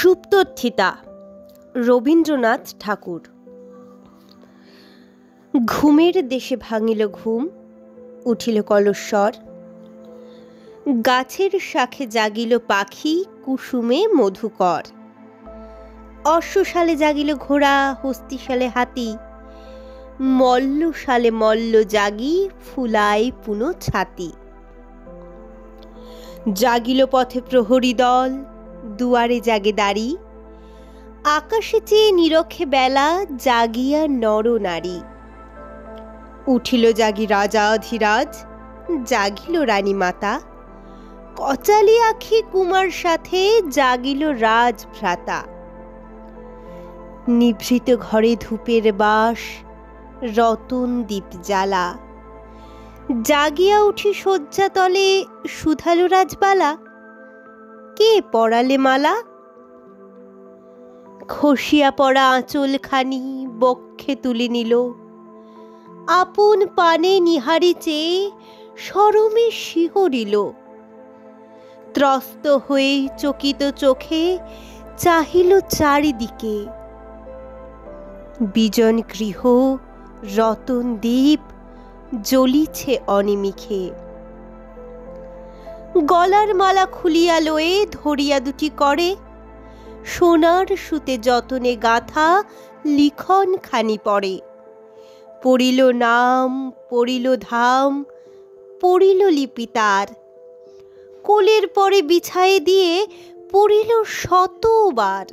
সুপ্তথিতা রবীন্দ্রনাথ ঠাকুর। ঘুমের দেশে ভাঙিল ঘুম, উঠিল কলস্বর। গাছের শাখে জাগিল পাখি, কুসুমে মধুকর। অশ্বশালে জাগিল ঘোড়া, হস্তিশালে হাতি। মল্লশালে মল্ল জাগি, ফুলাই পুন ছাতি। জাগিল পথে প্রহরী দল, দুয়ারে জাগে দাঁড়ি। আকাশে চেয়ে নিরখে বেলা, জাগিয়া নর নারী। উঠিল জাগি রাজাধিরাজ, জাগিল রানী মাতা। কচালি আখি কুমার সাথে, জাগিল রাজভ্রাতা। নিভৃত ঘরে ধূপের বাস, রতন দীপ জ্বালা। জাগিয়া উঠি শয্যা তলে, শুধালো রাজবালা। কে পরালে মালা? খসিয়া পড়া আঁচলখানি বক্ষে তুলে নিল। আপন পানে নিহারি চেয়ে শরমে শিহরিল। ত্রস্ত হয়ে চকিত চোখে চাহিল চারিদিকে। বিজন গৃহ, রতন দ্বীপ জ্বলিছে অনিমিখে। গলার মালা খুলিয়া লয়ে ধরিয়া দুটি করে, সোনার সুতে যতনে গাথা লিখন খানি পড়ে। পড়িল নাম, পড়িল ধাম, পড়িল লিপি তার। কোলের পরে বিছায়ে দিয়ে পড়িল শতবার।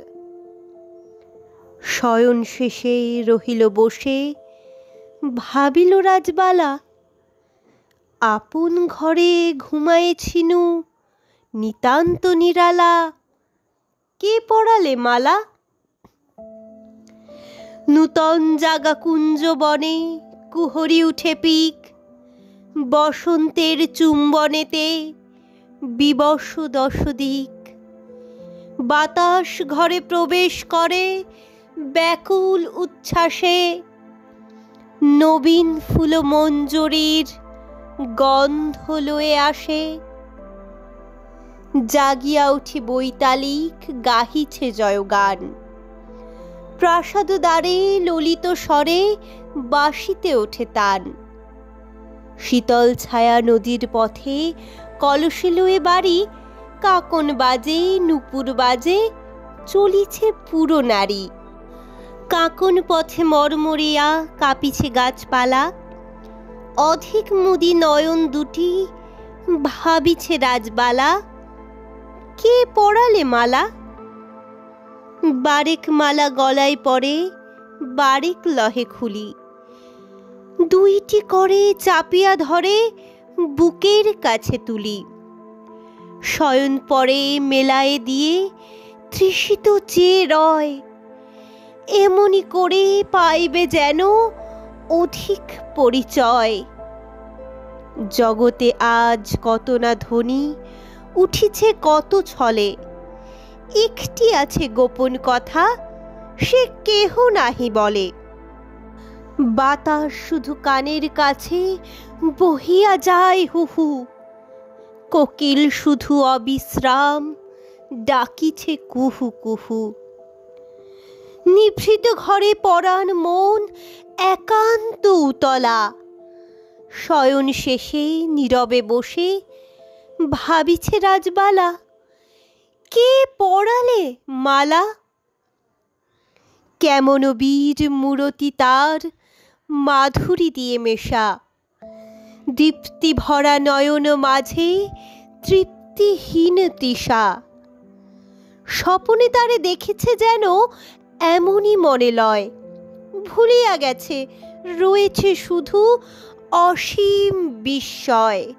শয়ন শেষে রহিল বসে, ভাবিল রাজবালা। আপন ঘরে ঘুমায়েছিনু, নিতান্ত নিরালা। কে পরালে মালা? নূতন জাগা কুঞ্জ বনে, কুহরি উঠে পিক। বসন্তের চুম্বনেতে বিবশ দশ দিক। বাতাস ঘরে প্রবেশ করে ব্যাকুল উচ্ছ্বাসে। নবীন ফুল মঞ্জরীর গন্ধ লয়ে আসে। জাগিয়া উঠি বৈতালিক, গাহিছে জয়গান। প্রাসাদ দ্বারে ললিত স্বরে বাসিতে ওঠে তান। শীতল ছায়া নদীর পথে কলসে লয়ে বাড়ি। কাকন বাজে, নূপুর বাজে, চলিছে পুরো নারী। কাকন পথে মরমরিয়া কাঁপিছে গাছপালা। অধিক মুদি নয়ন দুটি, ভাবিছে রাজবালা। কে পরালে মালা? বারেক মালা গলায় পড়ে, বারেক লহে খুলি। দুইটি করে চাপিয়া ধরে, বুকের কাছে তুলি। শয়ন পরে মেলায় দিয়ে, তৃষিত চেয়ে রয়। এমনি করে পাইবে যেন অধিক পরিচয়। জগতে আজ কত না ধ্বনি, উঠিছে কত ছলে। একটি আছে গোপন কথা, সে কেহ নাহি বলে। বাতাস শুধু কানের কাছে বহিয়া যায় হুহু। কোকিল শুধু অবিশ্রাম ডাকিছে কুহু কুহু। নিভৃত ঘরে পরাণ মন একান্ত উতলা। শয়ন শেষে নীরবে বসে ভাবিছে রাজবালা। কে পরালে মালা? কেমন বীর মূরতি তার, মাধুরী দিয়ে মেশা। দীপ্তি ভরা নয়ন মাঝে তৃপ্তিহীন তৃষা। স্বপনে তারে দেখেছে যেন, এমনই মনে লয়। ভুলিয়া গেছে রয়েছে শুধু অসীম বিস্ময়।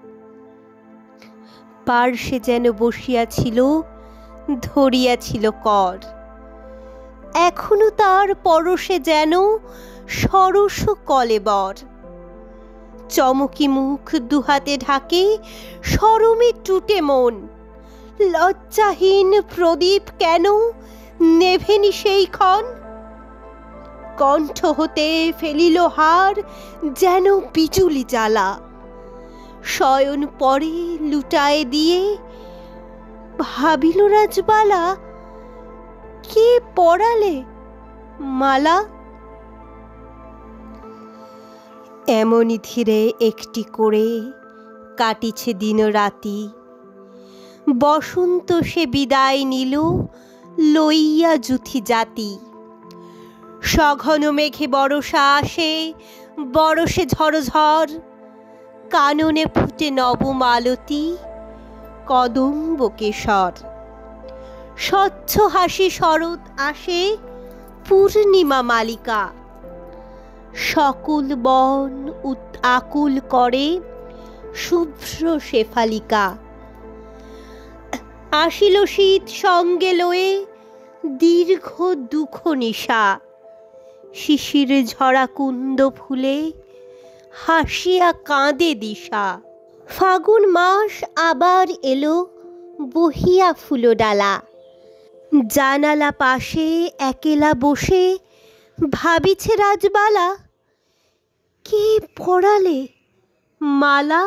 পার্শ্বে যেন বসিয়াছিল, ধরিয়াছিল কর। এখনো তার পরশে যেন সরস কলেবর। চমকি মুখ দুহাতে ঢাকে, শরমে টুটে মন। লজ্জাহীন প্রদীপ কেন নেভেনি সেই ক্ষণ? কণ্ঠ হতে ফেলিল হার, যেন বিজুলি জ্বালা। শয়ন পরে লুটায় দিয়ে ভাবিল রাজবালা। কে পরালে মালা? এমনই ধীরে একটি করে কাটিছে দিন রাতি, বসন্ত সে বিদায় নিল লইয়া যুথি জাতি। সঘন মেঘে বরষা আসে, বরষে ঝড়ঝড়, কাননে ফুটে নবমালতী কদম্ব কেশর। স্বচ্ছ হাসি শরৎ আসে, পূর্ণিমা মালিকা, সকল বন আকুল করে শুভ্র শেফালিকা। আসিল শীত সঙ্গে লয়ে দীর্ঘ দুঃখ নিশা, শিশির ঝরা কুন্দ ফুলে হাসিয়া কাঁদে দিশা। ফাগুন মাস আবার এলো বহিয়া ফুলডালা, জানালা পাশে একেলা বসে ভাবিছে রাজবালা, কে পরালে মালা?